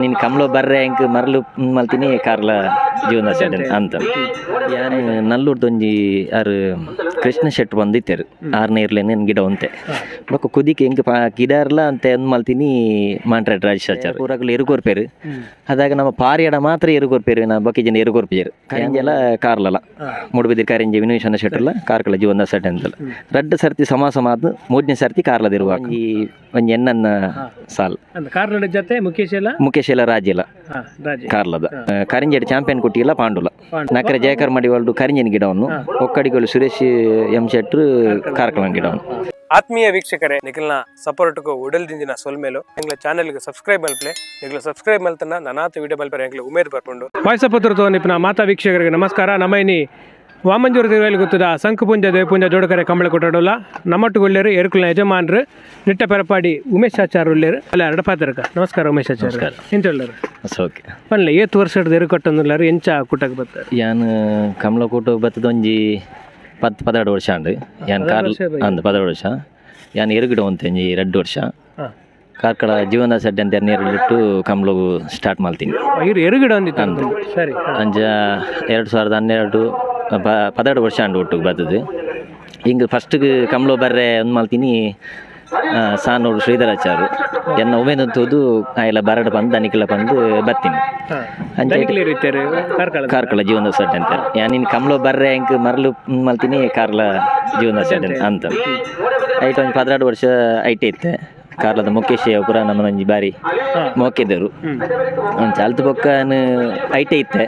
ನೀನು ಕಮ್ಲೋ ಬರ್ರೆ ಹೆಂಗೆ ಮರಳು ಮಲ್ತೀನಿ ಕಾರ್ಲ ಜೀವನ ಸೆಟ್ ಅಂತ ಯಾನು ನಲ್ಲೂರ್ದೊಂಜಿ ಯಾರು ಕೃಷ್ಣ ಶೆಟ್ರು ಬಂದಿತ್ತೇರು 6ನೇ ಇರ್ಲೇನೆ ಗಿಡ ಒಂತೆ ಬೊಕ್ಕ ಕುದಿಕೆ ಹೆಂಗೆ ಗಿಡ ಇರಲ್ಲ ಅಂತ ಎಂದ್ ಮಲ್ತೀನಿ ಮಾಂಟ್ರೇಟ್ ರಾಜಶಾಚಾರ ಊರಾಗಲು ಎರುಗೋರ್ಪೇರು ಅದಾಗ ನಮ್ಮ ಪಾರಿಯಡ ಮಾತ್ರ ಎರುಗೋರ್ಪೇರು ನಾ ಬಕ್ಕಿ ಜನ ಎರುಗೋರ್ಪೇರು ಕರಿಂಜೆಲ್ಲ ಕಾರ್ಲಲ್ಲ ಮೂಡುಬಿದ್ರಿ ಕರಿಂಜೆ ವಿನೂಷಣ ಶೆಟ್ರಲ್ಲ ಕಾರ್ಕಳ ಜೀವನ ಸೆಟ್ ಅಂತಲ್ಲ ರಡ್ಡು ಸರ್ತಿ ಸಮಾಸ ಆದ 3ನೇ ಸರ್ತಿ ಕಾರ್ಲದಿರುವಾಗ ಈ ಒಂಜಿ ಎನ್ನನ್ನ ಸಾಲ್ ಕಾರ್ಲದ ಜೊತೆ ಮುಖೇಶ್ ಎಲ್ಲ ರಾಜ್ಯಲ್ಲ ಕಾರ್ಲದ ಕರಿಂಜೆಡ್ ಚಾಂಪಿಯನ್ ಕೊಟ್ಟಿಲ್ಲ ಪಾಂಡುಲ ನಕರೆ ಜಯಕರ್ ಮಾಡಿ ವರ್ಲ್ಡ್ ಕರಿಂಜನ್ ಗಿಡವನ್ನು ಒಕ್ಕಡಿಗಳು ಸುರೇಶ್ ಎಂ ಶೆಟ್ರು ಕಾರ್ಕಳನ್ ಗಿಡವನ್ನು. ಆತ್ಮೀಯ ವೀಕ್ಷಕರೇ ನಿಖಿಲ್ನ ಸಪೋರ್ಟ್ಗೂ ಉಡಲ್ದಿಂದಿನ ಸೊಲ್ಮೇಲು ಎಂಗ್ಲ ಚಾನೆಲ್ಗೆ ಸಬ್ಸ್ಕ್ರೈಬ್ ಮಲ್ಪಲೆ ನಿಖಿಲ್ ಸಬ್ಸ್ಕ್ರೈಬ್ ಮಲ್ತನ ನನಾತು ವಿಡಿಯೋ ಮಲ್ಪರೆ ಎಂಗ್ಲ ಉಮೇದ್ ಬರ್ಕೊಂಡು ವಾಯ್ಸ್ ಪತ್ರ ತೋನಿಪ್ಪ ಮಾತಾ ವೀಕ್ಷಕರಿಗೆ ನಮಸ್ಕಾರ. ನಮ್ಮೈನಿ ವಾಮಂಜೂರು ತಿರುವಲ್ಲಿ ಗೊತ್ತದ ಸಂಕುಪುಂಜ ದೇವಪುಂಜ ಜೋಡಕರೆ ಕಂಬಳ ಕೊಟ್ಟಾಡೋಲ್ಲ ನಮ್ಮಟ್ಟು ಒಳ್ಳೆಯರು ಎರುಕುಲ ಯಜಮಾನ್ರು ನಿಟ್ಟ ಪೆರಪಾಡಿ ಉಮೇಶ್ ಆಚಾರ್ ಒಳ್ಳೆಯರು ಅಲ್ಲ ಅಡಪಾತರಕ. ನಮಸ್ಕಾರ ಉಮೇಶ್ ಆಚಾರ್ ಎಂತ ಒಳ್ಳೆಯರು ಓಕೆ ಪನ್ಲೆ ಏತ್ ವರ್ಷದ ಎರುಕಟ್ಟೊಂದುಲ್ಲಾರು ಎಂಚ ಕುಟಕ್ಕೆ ಬರ್ತಾರೆ ಯಾನ್ ಕಮಲ ಕೂಟ ಬತ್ತದ ಒಂಜಿ 12 ವರ್ಷ ಅಂಡು ಯಾನ್ ಕಾರ್ ಅಂದ್ 12 ವರ್ಷ ಯಾನ್ ಎರುಗಿಡ ಒಂತೆಂಜಿ 2 ವರ್ಷ ಕಾರ್ಕಳ ಜೀವನ ಸಡ್ಡೆ ಅಂತ ನೀರಿಟ್ಟು ಕಮಲಗು ಸ್ಟಾರ್ಟ್ ಮಾಡ್ತೀನಿ ಎರುಗಿಡ ಅಂದಿತ್ತು ಸರಿ ಅಂಜ 2012 12 ವರ್ಷ ಅಂಡು ಒಟ್ಟಿಗೆ ಬರ್ತದೆ ಹಿಂಗೆ ಫಸ್ಟಿಗೆ ಕಮಲ ಬರ್ರೆ ಒಂದು ಮಾಡ್ತೀನಿ ಸಾನೂರು ಶ್ರೀಧರಾಚಾರು ಎನ್ನ ಒಮ್ಮೆನಂತೋದು ಎಲ್ಲ ಬರಡ ಬಂದು ದನಿಕೆಲ್ಲ ಬಂದು ಬರ್ತೀನಿ ಕಾರ್ಕಳ ಜೀವನ ಸಡ್ಡೆ ಅಂತ ಯಾನಿನ್ ಕಮಲ ಬರ್ರೆ ಹೆಂಗೆ ಮರಳು ಮಾಡ್ತೀನಿ ಕಾರ್ಲ ಜೀವನ ಸಡ್ಡೆ ಅಂತ ಐಟ್ ಒಂದು 12 ವರ್ಷ ಐಟೆ ಇತ್ತೆ ಕಾರ್ಲದ ಮುಖೇಶ್ ಪುರ ನಮ್ಮನೊಂಜಿ ಬಾರಿ ಮೋಕಿದ್ದರು ಒಂದು ಚಾಲ್ತು ಬೊಕ್ಕ ಐಟೆ ಇತ್ತೆ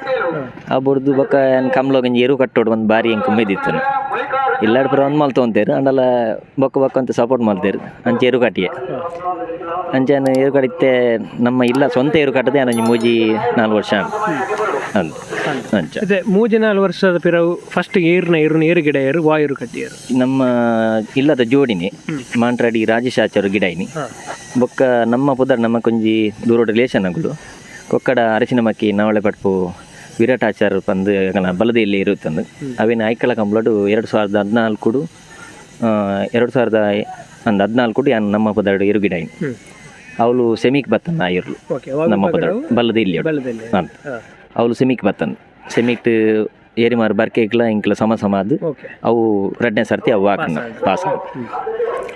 ಆ ಬುಡ್ದು ಬೊಕ್ಕ ಕಮ್ಲೋಗಂಜಿ ಎರು ಕಟ್ಟೋಡು ಒಂದು ಬಾರಿ ಹೆಂಗೆ ಕುಮ್ಮಿದಿತ್ತು ಇಲ್ಲಾಡ್ ಪುರ ಒಂದು ಮಲ್ತು ಅಂತೇರು ಅಂಡಲ್ಲ ಬೊಕ್ಕ ಬೊಕ್ಕ ಅಂತ ಸಪೋರ್ಟ್ ಮಾಡ್ತೇರು ಅಂಚೆ ಎರು ಕಟ್ಟಿಯೆ ಅಂಚೆನ ಎರು ಕಟ್ಟಿತ್ತೆ ನಮ್ಮ ಇಲ್ಲ ಸ್ವಂತ ಎರು ಕಟ್ಟದೆ ನನಗೆ 3-4 ವರ್ಷ ಅಂತ ಅಂಚ ಅದೇ 3-4 ವರ್ಷದ ಪಿರವು ಫಸ್ಟ್ ಏರು ಗಿಡ ಏರು ವಾಯರು ಕಟ್ಟಿಯರು ನಮ್ಮ ಇಲ್ಲದ ಜೋಡಿನಿ ಮಾಂಟ್ರಾಡಿ ರಾಜಶಾಚಾರು ಗಿಡಯಿನಿ ಬೊಕ್ಕ ನಮ್ಮ ಪುದರ್ ನಮ್ಮ ಕೊಂಜಿ ದೂರ ರಿಲೇಷನ್ ಆಗಲು ಕೊಕ್ಕಡ ಅರಸಿನ ಮಕ್ಕಿ ನವಳೆ ಪಟ್ಪು ವಿರಾಟಾಚಾರ ಬಂದು ಬಲದಿಯಲ್ಲಿ ಇರುತ್ತಂದು ಅವೇನು ಐಕಳ ಕಂಬ್ಲಡು 2014 2014 ಯಾನು ನಮ್ಮ ಪದರ್ಡು ಇರು ಗಿಡ ಅವಳು ಸೆಮಿಕ್ ಬತ್ತನ ಇರ್ಲು ನಮ್ಮ ಪದರ್ಡು ಬಲ್ಲದ ಇಲ್ಲಿ ಅಂತ ಅವಳು ಸೆಮಿಕ್ ಬತ್ತನ್ ಸೆಮಿಕ್ ಏರಿಮಾರು ಬರ್ಕೆಗ್ಲ ಇಂಕ್ಲ ಸಮಾದು ಅವು 2ನೇ ಸರ್ತಿ ಅವು ಹಾಕನ ಪಾಸ್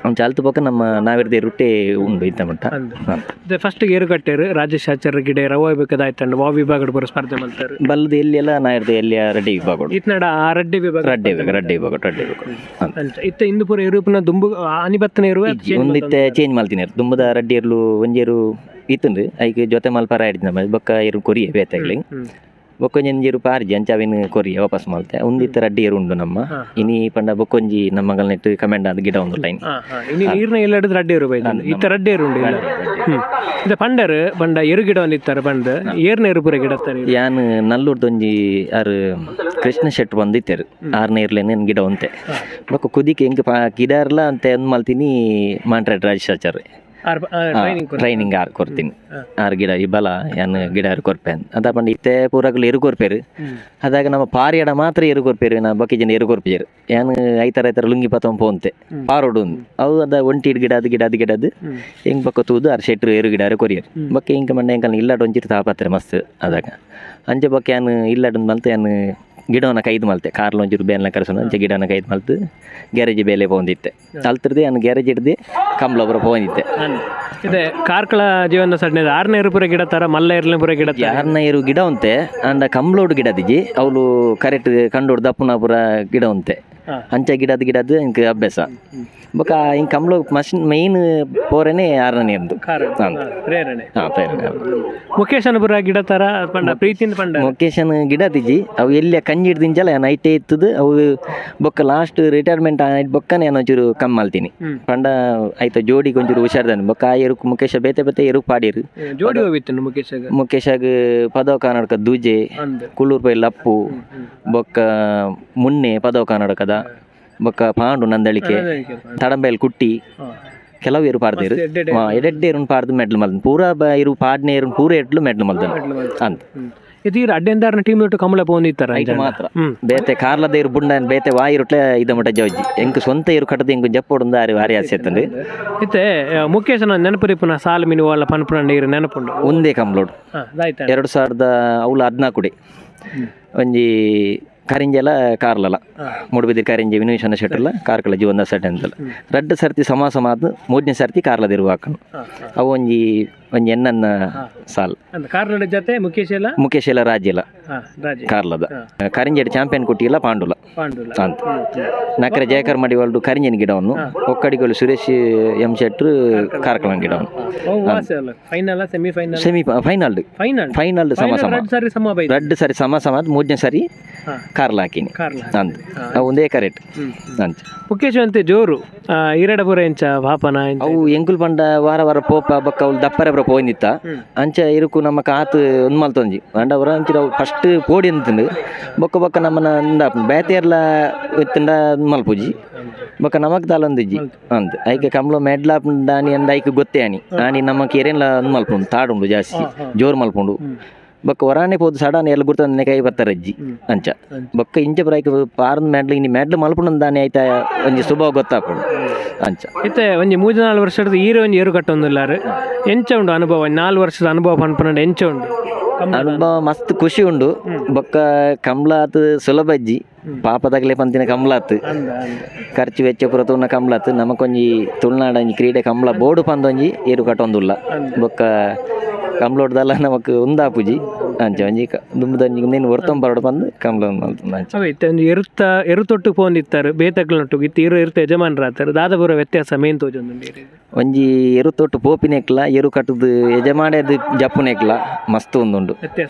ಅವ್ನು ಚಾಲ್ತು ಪಕ್ಕ ನಮ್ಮ ನಾವಿರ್ದೆ ರೊಟ್ಟೆ ಉಂಡು ಇಂತ ಮಟ್ಟ ಫಸ್ಟ್ ಏರು ಕಟ್ಟೇರು ರಾಜಶಾಚಾರ ಗಿಡ ರವ ಬೇಕಾದಾಯ್ತಂಡು ವಾ ವಿಭಾಗದ ಬರೋ ಸ್ಪರ್ಧೆ ಮಾಡ್ತಾರೆ ಬಲ್ಲದ ಎಲ್ಲಿಯೆಲ್ಲ ನಾವಿರ್ದೆ ಎಲ್ಲಿಯ ರೆಡ್ಡಿ ವಿಭಾಗ ಇತ್ನಡ ಆ ರೆಡ್ಡಿ ವಿಭಾಗ ಇತ್ತ ಇಂದು ಪೂರ ಎರುಪನ ದುಂಬು ಆನಿಬತ್ತನ ಇರುವ ಒಂದಿತ್ತೆ ಚೇಂಜ್ ಮಾಡ್ತೀನಿ ದುಂಬದ ರೆಡ್ಡಿ ಇರ್ಲು ಒಂಜೇರು ಇತ್ತಂದು ಐಕೆ ಜೊತೆ ಮಲ್ಪಾರ ಆಡಿದ್ನ ಬೊಕ್ಕ ಇರು ಕೊರಿಯೆ ಬೇತಾಗ್ಲಿ ಬೊಕ್ಕೊಂಜಂಜೀರು ಪಾರ್ಜಿ ಅಂಚಾವಿನ ಕೊರಿಯ ವಾಪಸ್ ಮಾಲ್ತೆ ಒಂದಿತ್ತ ರಡ್ಡಿ ಏರು ಉಂಡು ನಮ್ಮ ಇನಿ ಪಂಡ ಬೊಕ್ಕೊಂಜಿ ನಮ್ಮಗಳ ನೆಟ್ಟು ಕಮೆಂಡ್ ಆದ ಗಿಡ ಒಂದು ಲೈನ್ ನೀರ್ನ ಎಲ್ಲ ಹಿಡಿದು ರಡ್ಡಿ ಏರು ಬೈದ ಇತ್ತ ರಡ್ಡಿ ಏರು ಉಂಡು ಇದು ಪಂಡರು ಪಂಡ ಎರು ಗಿಡ ಒಂದಿತ್ತಾರೆ ಬಂದು ಏರ್ನ ಎರು ಪೂರ ಗಿಡ ಯಾನ್ ನಲ್ಲೂರ್ದೊಂಜಿ ಯಾರು ಕೃಷ್ಣ ಶೆಟ್ರು ಬಂದಿತ್ತೇರು 6ನೇ ಇರ್ಲೇನೆ ಗಿಡ ಒಂತೆ ಬೊಕ್ಕ ಕುದಿಕೆ ಹೆಂಗೆ ಗಿಡ ಇರಲ್ಲ ಅಂತ ಎಂದ್ ಮಲ್ತೀನಿ ಮಾಂಟ್ರೇಟ್ ರಾಜಶಾಚಾರ ಟ್ರೈನಿಂಗ್ ಆರು ಕೊಡ್ತೀನಿ 6 ಗಿಡ ಈ ಬಲ ಯಾನು ಗಿಡ ಕೊರ್ಪೆ ಅದ ಪಂಡ ಇತ್ತೆ ಪೂರಾಗಲು ಎರುಗೋರ್ಪೇರು ಅದಾಗ ನಮ್ಮ ಪಾರಿಯಡ ಮಾತ್ರ ಎರುಗೋರ್ಪೇರು ನಾ ಬಕ್ಕಿ ಜನ ಎರುಗೋರ್ಪೇರು ಯಾನು ಐತರ ಲುಂಗಿ ಪತ್ತೊಂದು ಪೋಂತೆ ಪಾರೋಡು ಅವು ಅದ ಒಂಟಿ ಗಿಡದು ಹೆಂಗೆ ಬಕ್ಕ ತೂದು 6 ಶೆಟ್ರು ಎರು ಗಿಡ ಕೊರಿಯರು ಬಕ್ಕ ಹಿಂಗೆ ಮಂಡ ಹೆಂಗೆ ಇಲ್ಲಾಡ್ ಒಂಚಿರು ತಾಪತ್ರೆ ಮಸ್ತ್ ಅದಾಗ ಅಂಚೆ ಬಕ್ಕ ಯಾನು ಇಲ್ಲಾಡ್ ಮಲ್ತೆ ಯಾನು ಗಿಡವನ್ನ ಕೈದು ಮಲ್ತೆ ಕಾರ್ಲ ಒಂಚೂರು ಬೇಲ್ನ ಕರೆಸೋಣ ಅಂಚೆ ಗಿಡವನ್ನ ಕೈದು ಮಲ್ತು ಗ್ಯಾರೇಜ್ ಬೇಲೆ ಪೋಂದಿತ್ತೆ ಅಲ್ತಿರ್ದೆ ನಾನು ಗ್ಯಾರೇಜ್ ಹಿಡ್ದೆ ಕಂಬ್ಲೊಬ್ಬರ ಪೋಂದಿತ್ತೆ ಇದೆ ಕಾರ್ಕಳ ಜೀವನ ಸಡ್ನೆ 6ನೇ ಪುರ ಗಿಡ ತರ ಮಲ್ಲ ಇರ್ಲಿ ಪುರ ಗಿಡ 6ನೇ ಗಿಡ ಒಂತೆ ಅಂಡ ಕಂಬ್ಲೋಡ್ ಗಿಡದಿಜಿ ಅವಳು ಕರೆಕ್ಟ್ ಕಂಡೋಡು ದಪ್ಪನ ಪುರ ಗಿಡ ಒಂತೆ ಅಂಚ ಗಿಡದ ಇಂಕ ಅಭ್ಯಾಸ ಬೊಕ್ಕ ಹಿಂಗೆ ಕಂಬ್ಲೋ ಮಷಿನ್ ಮೈನ್ ಪೋರೆನೆ 6ನೇ ಇರ್ದು ಮುಖೇಶನ ಪುರ ಗಿಡ ತರ ಪಂಡ ಪ್ರೀತಿಯಿಂದ ಪಂಡ ಮುಖೇಶನ್ ಗಿಡದಿಜಿ ಅವು ಎಲ್ಲಿಯ ಕಂಜಿ ಹಿಡ್ದಿಂಚಲ್ಲ ನಾನು ಐಟೇ ಇತ್ತದು ಅವು ಬೊಕ್ಕ ಲಾಸ್ಟ್ ರಿಟೈರ್ಮೆಂಟ್ ಆಯ್ತು ಬೊಕ್ಕನೆ ನಾನು ಒಂಚೂರು ಕಮ್ಮಿ ಮಾಡ್ತೀನಿ ಪಂಡ ಆಯ್ತು ಜೋಡಿಗೆ ಒಂಚೂರು ಹುಷಾರ್ದಾನೆ ಬೊಕ್ಕ ಎರುಕ್ ಮುಖೇಶ ಬೇತೆ ಎರು ಪಾಡಿರು ಜೋಡಿ ಹೋಗಿತ್ತು ಮುಖೇಶಾಗ ಪದವ ಕರ್ನಾಟಕ ದೂಜೆ ಕುಳ್ಳೂರು ಪೈ ಲಪ್ಪು ಬೊಕ್ಕ ಮುನ್ನೆ ಪದವ ಕರ್ನಾಟಕದ ಬೊಕ್ಕ ಪಾಂಡು ನಂದಳಿಕೆ ತಡಂಬೈಲ್ ಕುಟ್ಟಿ ಕೆಲವು ಏರು ಪಾಡ್ದೇರು ಎಡೆಡ್ಡೆ ಏರು ಪಾಡ್ದು ಮೆಡ್ಲು ಮಲ್ದನ್ ಪೂರ ಇರು ಪಾಡ್ನೆ ಏರು ಪೂರ ಎಡ್ಲು ಮೆಡ್ಲು ಮಲ್ದನ್ ಅಂತ ಇತೀರ ಅಡ್ಡೆಂದಾರನ ಟೀಮ್ ಒಟ್ಟು ಕಮಲ ಪೋಂದಿತ್ತಾರ ಐಟ್ ಮಾತ್ರ ಬೇತೆ ಕಾರ್ಲದ ಇರು ಬುಂಡ ಬೇತೆ ವಾಯಿರುಟ್ಲೆ ಇದ ಮಟ ಜೋಜಿ ಎಂಕ್ ಸ್ವಂತ ಇರು ಕಟ್ಟದ ಎಂಕು ಜಪ್ಪೊಡು ದಾರಿ ವಾರಿ ಆಸೆತ್ತಂದು ಇತ್ತೆ ಮುಖೇಶನ ನೆನಪುರಿಪುನ ಸಾಲು ಮಿನಿ వాళ్ళ ಪನ್ಪುನ ನೀರು ನೆನಪುಂಡು ಒಂದೇ ಕಂಬ್ಲೋಡು 2014 ಒಂಜಿ ಕರಿಂಜೆಲ ಕಾರ್ಲಲ ಮೂಡುಬಿದಿರು ಕರಿಂಜೆ ವಿನೂಷನ ಶೆಟ್ಟಲ್ಲ ಕಾರ್ಕಳ ಜೀವನ ಸೆಟ್ ಅಂತಲ್ಲ ರಡ್ಡ್ ಸರ್ತಿ ಸಮಾಸಮಾದ 3ನೇ ಸರ್ತಿ ಕಾರ್ಲದಿರುವ ಹಾಕನು ಅವು ಒಂಜಿ ಎನ್ನನ್ನ ಸಾಲ್ ಕಾರ್ಲದ ಜೊತೆ ಮುಖೇಶ್ ರಾಜ್ಯಲ ಕಾರ್ಲದ ಕರಿಂಜೆಡ್ ಚಾಂಪಿಯನ್ ಕುಟ್ಟಿಲ್ಲ ಪಾಂಡುಲ ಅಂತ ನಕರೆ ಜಯಕರ್ ಮಾಡಿ ವರ್ಲ್ಡ್ ಕರಿಂಜನ್ ಗಿಡವನ್ನು ಒಕ್ಕಡಿಗಳು ಸುರೇಶ್ ಎಂ ಶೆಟ್ರು ಕಾರ್ಕಳನ್ ಗಿಡವನ್ನು ಫೈನಲ್ ಸಮಾಸಮ ರಡ್ಡ್ ಸರಿ ಸಮಾಸಮಾದ 3ನೇ ಸರಿ ಕಾರ್ಲ ಹಾಕಿನಿ ಅಂತ ಒಂದೇ ಕರೆಕ್ಟ್ ಅಂತ ಮುಖೇಶ್ ಅಂತೆ ಜೋರು ಇರಡಪುರ ಎಂಚ ಪಾಪನ ಅವು ಎಂಕುಲ್ ಪಂಡ ವಾರ ಪೋಪ ಬಕ್ಕ ಅವ್ಲು ದಪ್ಪರೆ ಬರ ಪೋಯ್ನಿತ್ತ ಅಂಚ ಇರುಕು ನಮ್ಮ ಕಾತು ಒಂದು ಮಲ್ತೊಂಜಿ ಅಂಡವರ ಅಂಚಿರ ಫಸ್ಟ್ ಪೋಡಿ ಅಂತಂದು ಬೊಕ್ಕ ನಮ್ಮನ ಬೇತೆರ್ಲ ಎತ್ತಂಡ ಮಲ್ಪುಜಿ ಬೊಕ್ಕ ನಮಕ್ ತಾಲೊಂದಿಜ್ಜಿ ಅಂತ ಐಕೆ ಕಮ್ಲು ಮೆಡ್ಲಾಪುಂಡಾನಿ ಅಂದ ಐಕೆ ಗೊತ್ತೇ ಆನಿ ಆನಿ ನಮ್ಮ ಕೆರೆನ್ಲ ಮಲ್ಪುಂಡು ತಾಡುಂಡು ಜಾಸ್ತಿ ಜೋರು ಮಲ್ಪುಂಡು ಬೊಕ್ಕ ಹೊರಾನೆ ಪೋದು ಸಡನ್ ಎಲ್ಲ ಗುರ್ತಂದೆ ಕೈ ಬರ್ತಾರೆ ಅಜ್ಜಿ ಅಂಚ ಬೊಕ್ಕ ಇಂಚ ಬರೈಕ್ ಪಾರ್ದ ಮೆಡ್ಲು ಇನ್ನು ಮೆಡ್ಲು ಮಲ್ಪುಂಡಾನೆ ಆಯ್ತಾ ಒಂಜಿ ಸ್ವಭಾವ ಗೊತ್ತಾಪುಂಡು ಅಂಚ ಇತ್ತೆ ಒಂಜಿ 3-4 ವರ್ಷದ ಹೀರೋಯಿನ್ ಏರು ಕಟ್ಟೊಂದುಲ್ಲಾರು ಎಂಚ ಉಂಡು ಅನುಭವ 4 ವರ್ಷದ ಅನುಭವ ಪನ್ಪುನಂಡು ಎಂಚ ಉಂಡು ಅನುಭವ ಮಸ್ತ್ ಖುಷಿ ಉಂಡು ಬೊಕ್ಕ ಕಮ್ಲಾತ್ ಸುಲಭ ಅಜ್ಜಿ ಪಾಪದಾಗಲೇ ಪಂತಿನ ಕಮ್ಲಾತ್ ಖರ್ಚು ವೆಚ್ಚ ಪುರ ತೂನ ಕಮ್ಲಾತ್ ನಮಕೊಂಜಿ ತುಳುನಾಡ ಕ್ರೀಡೆ ಕಮ್ಲ ಬೋರ್ಡು ಪಂದೊಂಜಿ ಏರು ಕಟ್ಟೊಂದುಲ್ಲ ಬೊಕ್ಕ ಕಮ್ಲೋಡ್ದಲ್ಲ ನಮಕ್ ಉಂದಾಪುಜಿ ಅಂಚ ಒಂಜಿ ದುಂಬುದಂಜಿ ನೀನು ಹೊರ್ತೊಂದು ಬರೋಡು ಬಂದು ಕಮ್ಲ ಒಂದು ಎರುತೊಟ್ಟು ಪೋಂದಿತ್ತಾರೆ ಬೇತಕ್ಲೊಟ್ಟು ಇತ್ತು ಇರು ಯಜಮಾನರಾತಾರೆ ದಾದಪುರ ವ್ಯತ್ಯಾಸ ಮೇನ್ ತೋಜೊಂದು ಒಂಜಿ ಎರುತೊಟ್ಟು ಪೋಪಿನೆಕ್ಲ ಎರು ಕಟ್ಟುದು ಯಜಮಾನೇದು ಜಪ್ಪುನೆಕ್ಲ ಮಸ್ತ್ ಒಂದುಂಡು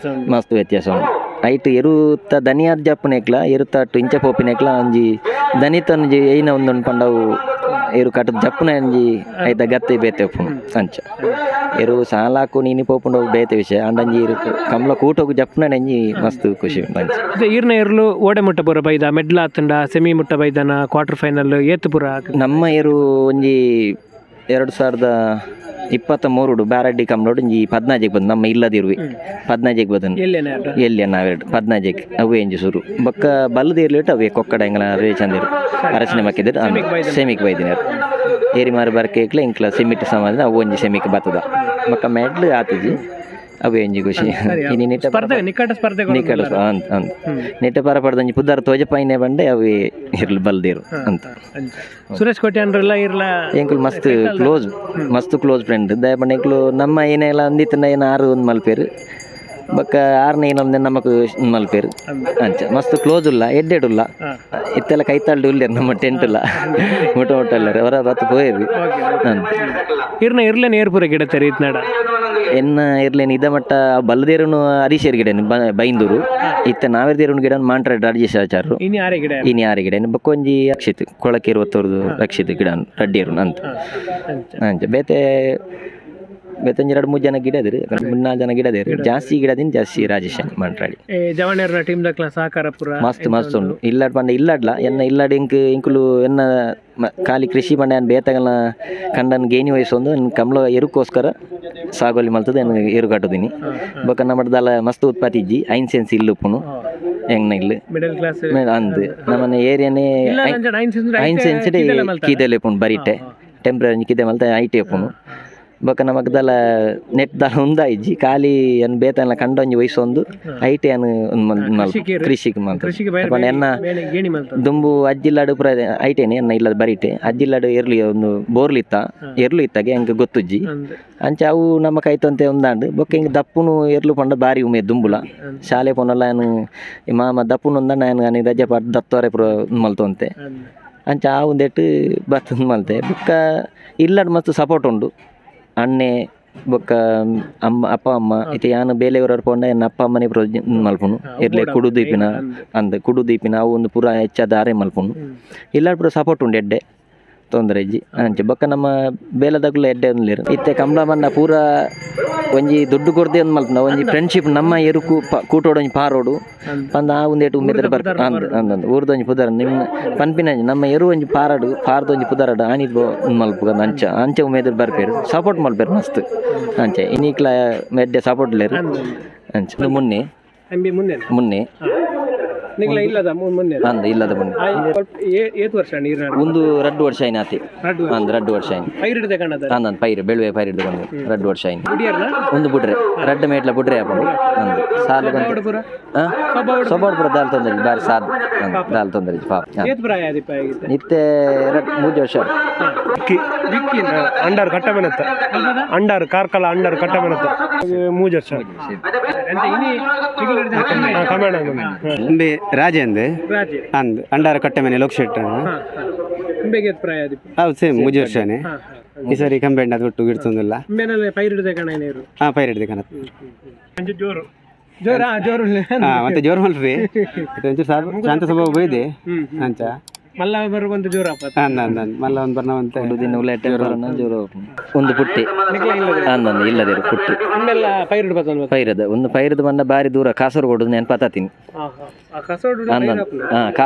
ಮಸ್ತ್ ವ್ಯತ್ಯಾಸ ಉಂಡು ಐಟ್ ಎರುತ್ತ ದನಿಯಾದ ಜಪ್ಪುನೆಕ್ಲ ಎರುತ್ತಟ್ಟು ಇಂಚ ಪೋಪಿನೆಕ್ಲ ಒಂಜಿ ದನಿತೊಂಜಿ ಏನ ಒಂದೊಂದು ಪಂಡವು ಎರು ಕಟ್ಟದ ಜಪ್ಪುನ ಒಂಜಿ ಐತ ಗತ್ತೆ ಬೇತೆ ಉಪ್ಪುಂಡು ಅಂಚ ಎರು ಸಾಲಾಕು ನೀನು ಪೋಪುಂಡು ಬೇತೆ ವಿಷಯ ಅಂಡಂಜಿ ಕಮ್ಲ ಕೂಟೋಗು ಜಪ್ಪುನ ಒಂಜಿ ಮಸ್ತ್ ಖುಷಿ ಉಂಡು ಅಂಚ ಈರ್ನ ಎರ್ಲು ಓಡೆ ಮುಟ್ಟ ಪುರ ಬೈದ ಮೆಡ್ಲ ಆತಂಡ ಸೆಮಿ ಮುಟ್ಟ ಬೈದನ ಕ್ವಾರ್ಟರ್ ಫೈನಲ್ ಏತ್ ಪುರ ನಮ್ಮ ಎರು ಒಂಜಿ 2023 ಬ್ಯಾರಡ್ಡಿ ಕಮ್ಲೋಡು ಒಂಜಿ 15 ಬಂದು ನಮ್ಮ ಇಲ್ಲದಿರುವೆ 15 ಬಂದನು ಎಲ್ಲಿ ನಾವೆರಡು 15 ಅವೇ ಎಂಜಿ ಸುರು ಬೊಕ್ಕ ಬಲ್ಲದಿರ್ಲಿಟ್ಟು ಅವೇ ಕೊಕ್ಕಡ ಎಂಗಲ ರೇಚಂದಿರು ಅರಚನೆ ಮಕ್ಕಿದ್ರು ಸೆಮಿಕ್ ಬೈದಿನಾರು ಏರಿ ಮಾರಿ ಬರ್ಕೇಕ್ಲ ಇಂಕ್ಲ ಸೆಮಿಟ್ ಸಮಾಜ ಅವು ಒಂಜಿ ಸೆಮಿಕ್ ಬತ್ತದ ಬೊಕ್ಕ ಮೆಡ್ಲ್ ಆತಜಿ ಅವೇ ಎಂಜಿ ಖುಷಿ ನಿಕಟ ನೆಟ್ಟ ಪರ ಪಡ್ದಂಜಿ ಪುದ್ದಾರ ತೋಜ ಪೈನೆ ಬಂಡೆ ಅವೇ ಇರ್ಲಿ ಬಲ್ದಿರು ಅಂತ ಸುರೇಶ್ ಕೋಟೆ ಅಂದ್ರಲ್ಲ ಇರ್ಲ ಎಂಕುಲ್ ಮಸ್ತ್ ಕ್ಲೋಸ್ ಫ್ರೆಂಡ್ ದಯಪಂಡೆಕ್ಲು ನಮ್ಮ ಏನೆಲ್ಲ ಅಂದಿತ್ತಂಡ ಏನು 6 ಒಂದು ಮಲ್ಪೇರು ಬೊಕ್ಕ 6ನೇ ಏನೊಂದೆ ನಮಕ್ ಮಲ್ಪೇರು ಅಂಚ ಮಸ್ತ್ ಕ್ಲೋಸ್ ಉಲ್ಲ ಎಡ್ಡೆಡುಲ್ಲ ಇತ್ತೆಲ್ಲ ಕೈತಾಳ್ದು ಉಲ್ಲೇರು ನಮ್ಮ ಟೆಂಟ್ ಇಲ್ಲ ಮುಟ್ಟ ಎಲ್ಲರು ಅವರ ಬತ್ತು ಪೋಯರು ಅಂತ ಇರ್ನ ಇರ್ಲೇನು ಏರ್ಪುರ ಗಿಡ ತೆರಿ ಇತ್ನಾಡ ಎನ್ನ ಇರ್ಲೇನು ಇದ ಮಟ್ಟ ಬಲ್ಲದೇರುನು ಹರೀಶೇರ್ ಗಿಡನು ಬೈಂದೂರು ಇತ್ತ ನಾವೇರ್ದೇರುನು ಗಿಡ ಮಾಂಟ್ರೆ ರಾಜೇಶ್ ಆಚಾರ್ರು ಇನಿ 6 ಗಿಡ ಬೊಕ್ಕೊಂಜಿ ರಕ್ಷಿತ್ ಕೊಳಕೆ 20 ರಕ್ಷಿತ್ ಗಿಡ ರಡ್ಡಿಯರು ಅಂತ ಅಂಚ ಬೇತೆ 2-3 ಜನ ಗಿಡ ಅದಿರು 3-4 ಜನ ಗಿಡ ಅದಿರು ಜಾಸ್ತಿ ಗಿಡದಿನ ಜಾಸ್ತಿ ರಾಜೇಶ್ ಮಾಂಟ್ರಾಡಿ ಜವಣೇರ್ನ ಟೀಮ್ ದಕ್ಲ ಸಹಕಾರ ಪುರ ಮಸ್ತ್ ಉಂಡು ಇಲ್ಲಾಡ್ ಪಂಡ ಇಲ್ಲಾಡ್ಲ ಎನ್ನ ಇಲ್ಲಾಡ್ ಇಂಕುಲು ಎನ್ನ ಖಾಲಿ ಕೃಷಿ ಪಂಡ ಏನು ಬೇತಗಲ್ನ ಕಂಡನ್ ಗೇಣಿ ವಯಸ್ಸೊಂದು ಕಮ್ಲ ಎರುಕೋಸ್ಕರ ಸಾಗೋಲಿ ಮಲ್ತದ ಎರು ಕಟ್ಟುದೀನಿ ಬೊಕ್ಕ ನಮ್ಮದಲ್ಲ ಮಸ್ತ್ ಉತ್ಪತ್ತಿ ಇಜ್ಜಿ 5 ಸೆನ್ಸ್ ಇಲ್ಲು ಉಪ್ಪುನು ಹೆಂಗ್ನ ಇಲ್ಲು ಅಂದ್ ನಮ್ಮನೆ ಏರಿಯಾನೇ 5 ಸೆನ್ಸ್ ಕೀದೆಲೆ ಉಪ್ಪುನು ಬರೀಟೆ ಟೆಂಪ್ರರಿ ಕಿದೆ ಮಲ್ತ ಐಟಿ ಉಪ್ಪುನು ಬೊಕ್ಕ ನಮಕ್ದಲ್ಲ ನೆಟ್ ದಾಲ ಉಂದಾಯಿಜ್ಜಿ ಖಾಲಿ ಏನು ಬೇತಲ್ಲ ಕಂಡೊಂಜಿ ವಯಸ್ಸೊಂದು ಐಟಿ ಅನ್ನು ಕೃಷಿಗೆ ಮಾತ್ರ ಎನ್ನ ದುಂಬು ಅಜ್ಜಿಲ್ಲಾಡು ಪುರ ಐಟೇನೆ ಎನ್ನ ಇಲ್ಲದ ಬರೀಟೆ ಅಜ್ಜಿಲ್ಲಾಡು ಎರ್ಲಿ ಒಂದು ಬೋರ್ಲಿತ್ತ ಎರ್ಲು ಇತ್ತಾಗೆ ಹಂಗೆ ಗೊತ್ತುಜ್ಜಿ ಅಂಚ ಅವು ನಮ್ಮ ಕೈತಂತೆ ಒಂದಾಂಡು ಬೊಕ್ಕ ಹಿಂಗೆ ದಪ್ಪುನು ಎರ್ಲು ಪಂಡ ಬಾರಿ ಉಮೇದು ದುಂಬುಲ ಶಾಲೆ ಪೊನಲ್ಲ ಏನು ಮಾಮ ದಪ್ಪುನು ಒಂದ ನಾನು ರಜೆ ಪಾಟ್ ದತ್ತೋರೆ ಪುರ ಮಲ್ತೊಂತೆ ಅಂಚ ಆ ಒಂದೆಟ್ಟು ಬತ್ತ ಮಲ್ತೆ ಬೊಕ್ಕ ಇಲ್ಲಾಡು ಮಸ್ತ್ ಸಪೋರ್ಟ್ ಉಂಡು ಅಣ್ಣೆ ಬೊಕ್ಕ ಅಪ್ಪ ಅಮ್ಮ ಇತ್ತೆ ಯಾನು ಬೇಲೆಯವರವ್ರು ಪೋಂಡ ಎನ್ನ ಅಪ್ಪ ಅಮ್ಮನೇ ಪುರ ಮಲ್ಪುನು ಇರ್ಲೆ ಕುಡುದೀಪಿನ ಅವು ಒಂದು ಪೂರ ಹೆಚ್ಚಾದ ಆರೆ ಮಲ್ಪುನು ಇಲ್ಲಾಡ್ ಪೂರ ಸಪೋರ್ಟ್ ಉಂಡು ಎಡ್ಡೆ ತೊಂದರೆ ಇಜ್ಜಿ ಅಂಚೆ ಬೊಕ್ಕ ನಮ್ಮ ಬೇಲದಾಗ್ಲ ಎಡ್ಡೆ ಒಂದ್ಲೇರು ಇತ್ತೆ ಕಮಲ ಮನ್ನ ಪೂರ ಒಂಜಿ ದುಡ್ಡು ಕೊಡ್ದೆ ಒಂದು ಮಲ್ಪನ ಒಂಜಿ ಫ್ರೆಂಡ್ಶಿಪ್ ನಮ್ಮ ಎರುಕು ಕೂಟೋಡು ಒಂಜಿ ಪಾರೋಡು ಪಂದ ಆ ಒಂದೇಟು ಉಮ್ಮೆದ್ರೆ ಬರ್ಕ ಅಂದ್ ಊರ್ದೊಂಜಿ ಪುದಾರ ನಿಮ್ಮ ಪನ್ಪಿನ ನಮ್ಮ ಎರು ಒಂಜಿ ಪಾರದೊಂಜಿ ಪುದಾರಡು ಆನಿದ್ ಮಲ್ಪು ಅಂಚೆ ಉಮ್ಮೆದ್ರೆ ಬರ್ಪೇರು ಸಪೋರ್ಟ್ ಮಲ್ಪೇರು ಮಸ್ತ್ ಅಂಚೆ ಇನ್ನಿಕ್ಲ ಎಡ್ಡೆ ಸಪೋರ್ಟ್ ಲೇರು ಅಂಚೆ ಮೊನ್ನೆ MBA ಮುನ್ನೆ ಮುನ್ನೆ ನಿಗ್ಲ ಇಲ್ಲದ ಮುನ್ನೆ ಅಂದ ಇಲ್ಲದ ಮುನ್ನೆ ಏತ್ ವರ್ಷ ನೀರು ಒಂದು 2 ವರ್ಷ ಆಯ್ತು ಆತಿ ಅಂದ್ 2 ವರ್ಷ ಆಯ್ತು ಪೈರಿಡ್ದೆ ಕಣ್ಣದ ಅಂದ್ ಪೈರು ಬೆಳುವೆ ಪೈರು ಹಿಡ್ಕೊಂಡು 2 ವರ್ಷ ಆಯ್ತು ಕುಡಿಯರ್ನ ಒಂದು ಬಿಡ್ರೆ ರಡ್ಡ ಮೇಟ್ಲ ಬಿಡ್ರೆ ಹಾಕೊಂಡು ಅಂದ್ ಸಾಲು ಬಂತು ಪುರ ಸೊಬಾಡ್ಪುರ ದಾಲ್ ತೊಂದರೆ ಬಾರಿ ಸಾದ್ ದಾಲ್ ತೊಂದರೆ ಪಾಪ ಏತ್ ಪ್ರಾಯ ಆದಿಪ್ಪ ಆಗಿತ್ತೆ ನಿತ್ತೆ 3 ವರ್ಷ ವಿಕ್ಕಿ ಅಂಡರ್ ಕಟ್ಟಮೆನತ್ತ ಅಂಡರ್ ಕಾರ್ಕಳ ಅಂಡರ್ ಕಟ್ಟಮೆನತ್ತ 3 ವರ್ಷ ಎಂತ ಇನಿ ಇಂಬೆ ರಾಜೆ ಅಂದೆ ಅಂದ್ ಅಂಡಾರ ಕಟ್ಟೆ ಮನೆ ಲೋಕ್ ಶೆಟ್ಟ ಇಂಬೆಗೆ ಪ್ರಾಯ ಆದಿಪ್ಪ ಹೌದು ಸೇಮ್ 3 ವರ್ಷನೇ ಈ ಸರಿ ಕಂಬೆಂಡ್ ಅದು ಒಟ್ಟು ಗಿಡ್ತೊಂದಿಲ್ಲ ಇಂಬೆನಲ್ಲಿ ಪೈರಿಡ್ದೆ ಕಣ ನೀರು ಪೈರ್ ಹಿಡ್ದೆ ಕಣತ್ ಜೋರು ಜೋರು ಮತ್ತೆ ಜೋರ್ ಮಲ್ಪಿ ಒಂಚೂರು ಶಾಂತ ಸ್ವಭಾವ ಬೈದೆ ಅಂಚ ಮಲ್ಲ ಬರುವಂತ ಜೋರ ಮಲ್ಲ ಒಂದು ಬರ್ನವಂತೆ ದಿನ ಉಲ್ಲೇಟ ಜೋರು ಒಂದು ಪುಟ್ಟಿ ಅಂದಂದು ಇಲ್ಲದಿರು ಪುಟ್ಟಿ ನಿಮ್ಮೆಲ್ಲ ಪೈರಿಡ್ ಬರ್ತದೆ ಪೈರದ ಒಂದು ಪೈರದ ಬಂದ ಬಾರಿ ದೂರ ಕಾಸರಗೋಡು ನೆನಪಾತೀನಿ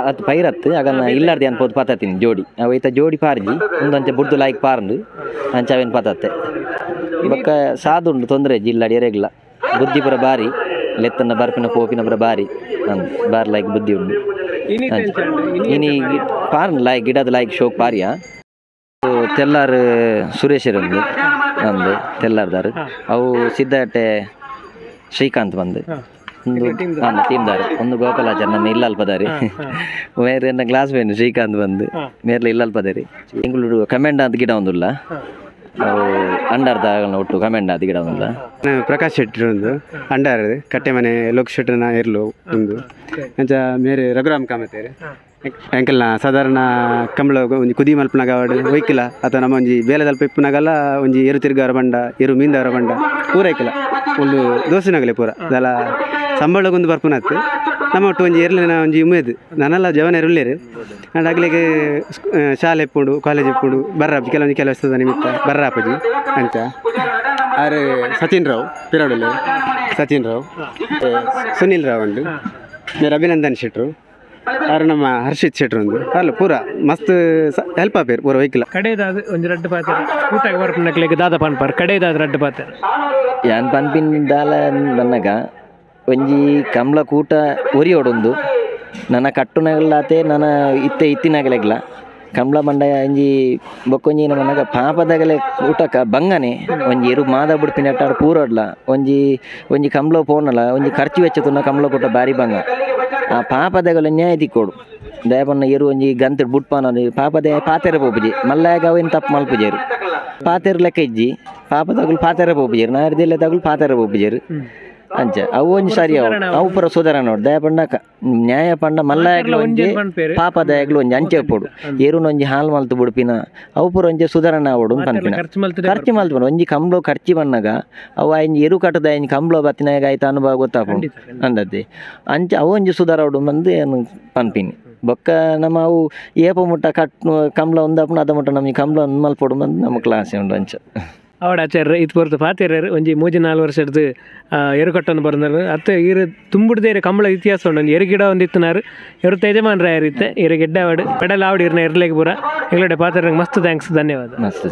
ಅದು ಪೈರತ್ತು ಆಗನ್ನ ಇಲ್ಲಾರ್ದು ಅನ್ಬೋದು ಪತಾತೀನಿ ಜೋಡಿ ಅವೈತ ಜೋಡಿ ಪಾರ್ಜಿ ಒಂದಂಚೆ ಬುಡ್ದು ಲಾಯ್ಕ್ ಪಾರ್ಂಡು ಅಂಚ ಅವೇನು ಪತತ್ತೆ ಬೊಕ್ಕ ಸಾದುಂಡು ತೊಂದರೆ ಜಿಲ್ಲಾಡಿ ಎರೆಗ್ಲ ಬುದ್ಧಿ ಪುರ ಬಾರಿ ಲೆತ್ತನ ಬರ್ಪಿನ ಪೋಪಿನ ಪುರ ಬಾರಿ ಅಂದ್ ಬಾರಿ ಲೈಕ್ ಬುದ್ಧಿ ಉಂಡು ಇನಿ ಪಾರ್ನ್ ಲಾಯ್ಕ್ ಗಿಡದ ಲಾಯ್ಕ್ ಶೋಕ್ ಪಾರಿಯ ತೆಲ್ಲಾರು ಸುರೇಶರಂದು ಅಂದು ತೆಲ್ಲಾರ್ದಾರು ಅವು ಸಿದ್ಧಾಟೆ ಶ್ರೀಕಾಂತ್ ಬಂದು ಒಂದು ಟೀಮ್ದಾರು ಒಂದು ಗೋಪಾಲಾಚಾರ್ ನಮ್ಮ ಇಲ್ಲಲ್ಪದಾರಿ ಬೇರೆ ಗ್ಲಾಸ್ ಬೇನು ಶ್ರೀಕಾಂತ್ ಬಂದು ಮೇರ್ಲ ಇಲ್ಲಲ್ಪದಾರಿ ಬೆಂಗಳೂರು ಕಮೆಂಡ್ ಅಂತ ಗಿಡ ಒಂದಿಲ್ಲ ಅವು ಅಂಡರ್ದ ಒಟ್ಟು ಕಮೆಂಡ್ ಆದ ಗಿಡ ಒಂದಿಲ್ಲ ಪ್ರಕಾಶ್ ಶೆಟ್ಟಿ ಒಂದು ಅಂಡಾರ ಕಟ್ಟೆ ಮನೆ ಲೋಕ್ ಶೆಟ್ರನ ಇರ್ಲು ಒಂದು ಅಂಚ ಮೇರೆ ರಘುರಾಮ್ ಕಾಮತೇರಿ ಎಂಕಲ್ನ ಸಾಧಾರಣ ಕಂಬಳ ಒಂಜಿ ಕುದಿ ಮಲ್ಪನಾಗ ಒಯ್ಕಿಲ್ಲ ಅಥವಾ ನಮ್ಮ ಒಂಜಿ ಬೇಲೆದಲ್ಪ ಇಪ್ಪನಾಗಲ್ಲ ಒಂಜಿ ಎರು ತಿರ್ಗಾರ ಬಂಡ ಎರು ಮೀನ್ದಾರ ಬಂಡ ಪೂರ ಐಕಿಲ್ಲ ಒಂದು ದೋಸಿನಾಗಲೇ ಪೂರ ಅದೆಲ್ಲ ಸಂಬಳಗೊಂದು ಬರ್ಪುನತ್ತು ನಮ್ಮ ಒಟ್ಟು ಒಂಜಿ ಎರ್ಲಿನ ಒಂಜಿ ಉಮೇದು ನಾನೆಲ್ಲ ಜವನ ಇರಲೇರು ಅಂಡ್ ಆಗ್ಲಿಗೆ ಶಾಲೆ ಇಪ್ಪುಂಡು ಕಾಲೇಜ್ ಇಪ್ಪುಂಡು ಬರ್ರಾಪಿ ಕೆಲಸ ನಿಮಿತ್ತ ಬರ್ರಾಪಜಿ ಅಂಚ ಆರು ಸಚಿನ್ ರಾವ್ ಪಿರಾಡಲ್ಲಿ ಸಚಿನ್ ರಾವ್ ಸುನಿಲ್ ರಾವ್ ಉಂಡು ಮೇರೆ ಅಭಿನಂದನ್ ಶೆಟ್ರು ಆರು ನಮ್ಮ ಹರ್ಷಿತ್ ಶೆಟ್ರು ಒಂದು ಅಲ್ಲ ಪೂರ ಮಸ್ತ್ ಹೆಲ್ಪ್ ಆಪೇರು ಪೂರ ವೈಕಿಲ್ಲ ಕಡೆದಾದ ಒಂದು ರಡ್ಡು ಪಾತ್ರ ಊಟ ಬರ್ಪನಕ್ಲಿಗೆ ದಾದ ಪನ್ಪಾರ್ ಕಡೆದಾದ ರಡ್ಡು ಪಾತ್ರ ಯಾನ್ ಪನ್ಪಿನ್ ದಾಲ ಬನ್ನಗ ಒಂಜಿ ಕಮ್ಲ ಕೂಟ ಒರಿಯೋಡೊಂದು ನನ್ನ ಕಟ್ಟುನಗಲಾತೆ ನನ್ನ ಇತ್ತಿನಾಗಲೆಗ್ಲ ಕಂಬಳ ಬಂಡ ಒಂಜಿ ಬೊಕ್ಕೊಂಜಿನ ಮನಗ ಪಾಪದಾಗಲೆ ಊಟಕ ಬಂಗನೆ ಒಂಜಿ ಎರು ಮಾದ ಬುಡ್ಪಿನಟ್ಟಾಡು ಪೂರೋಡ್ಲ ಒಂಜಿ ಕಂಬಳ ಪೋನಲ ಒಂಜಿ ಖರ್ಚು ವೆಚ್ಚ ತುನ್ನ ಕಂಬಳ ಕೂಟ ಬಾರಿ ಬಂಗ ಆ ಪಾಪದಾಗಲ ನ್ಯಾಯ ತಿಕ್ಕೋಡು ದಯಪನ್ನ ಎರು ಒಂಜಿ ಗಂತಡು ಬುಡ್ಪಾನ ಪಾಪದ ಪಾತೆರೆ ಪೋಪುಜಿ ಮಲ್ಲಾಗ ಅವೇನು ತಪ್ಪು ಮಲ್ಪುಜೇರು ಪಾತೆರು ಲೆಕ್ಕ ಇಜ್ಜಿ ಪಾಪದಾಗಲು ಪಾತೆರೆ ಪೋಪುಜೇರು ನಾರ್ದೆಲ್ಲ ತಗಲು ಪಾತೆರೆ ಪೋಪುಜೇರು ಅಂಚ ಅವು ಒಂಜಿ ಸರಿ ಅವು ಪುರ ಸುಧಾರ ನೋಡು ದಯ ಪಂಡ ನ್ಯಾಯ ಪಂಡ ಮಲ್ಲಾಯಗ್ಲು ಒಂಜಿ ಪಾಪದಾಯಗ್ಲು ಒಂಜಿ ಅಂಚೆ ಪೋಡು ಎರುನೊಂಜಿ ಹಾಲು ಮಲ್ತು ಬುಡ್ಪಿನ ಅವು ಪುರ ಒಂಜಿ ಸುಧಾರಣ ಆವೋಡು ಪನ್ಪಿನ ಖರ್ಚು ಮಲ್ತು ಒಂಜಿ ಕಂಬಳ ಖರ್ಚಿ ಬಣ್ಣಗ ಅವು ಆಯ್ನ ಎರು ಕಟ್ಟದ ಆಯ್ನ ಕಂಬಳ ಬತ್ತಿನಾಗ ಆಯ್ತು ಅನುಭವ ಗೊತ್ತಾಪುಂಡು ಅಂದದ್ದೆ ಅಂಚ ಅವು ಒಂಜಿ ಸುಧಾರವಡು ಬಂದು ಏನು ಪನ್ಪಿನಿ ಬೊಕ್ಕ ನಮ್ಮ ಅವು ಏಪ ಮುಟ್ಟ ಕಂಬಳ ಒಂದಾಪುಂಡು ಅದ ಮುಟ್ಟ ನಮಗೆ ಕಂಬಳ ಮಲ್ಪೊಡು ಬಂದು ನಮ್ಮ ಕ್ಲಾಸ್ ಉಂಡು ಅಂಚ ಅವಡ ಆಚಾರ್ಯ ಇದು ಪೊರ್ತು ಪಾತೆರ್ಯರು ಒಂಜಿ 3-4 ವರ್ಷದ್ದು ಎರು ಕಟ್ಟನ್ನು ಬರ್ದರು ಅತ್ತೆ ಇರು ತುಂಬುಡ್ದೇರೆ ಕಂಬಳ ಇತಿಹಾಸ ಉಂಡು ಎರು ಗಿಡ ಒಂದು ಇತ್ತಿನಾರು ಎರು ಯಜಮಾನ್ರಾಯರಿತ್ತೆ ಇರು ಗೆಡ್ಡ ಆವಡು ಪೆಡಲ್ ಆವಡು ಇರ್ನ ಇರ್ಲೇಗೆ ಪೂರ ಎಗ್ಲಡೆ ಪಾತೆರ್ಯಂಗೆ ಮಸ್ತ್ ಥ್ಯಾಂಕ್ಸ್ ಧನ್ಯವಾದ ಮಸ್ತ್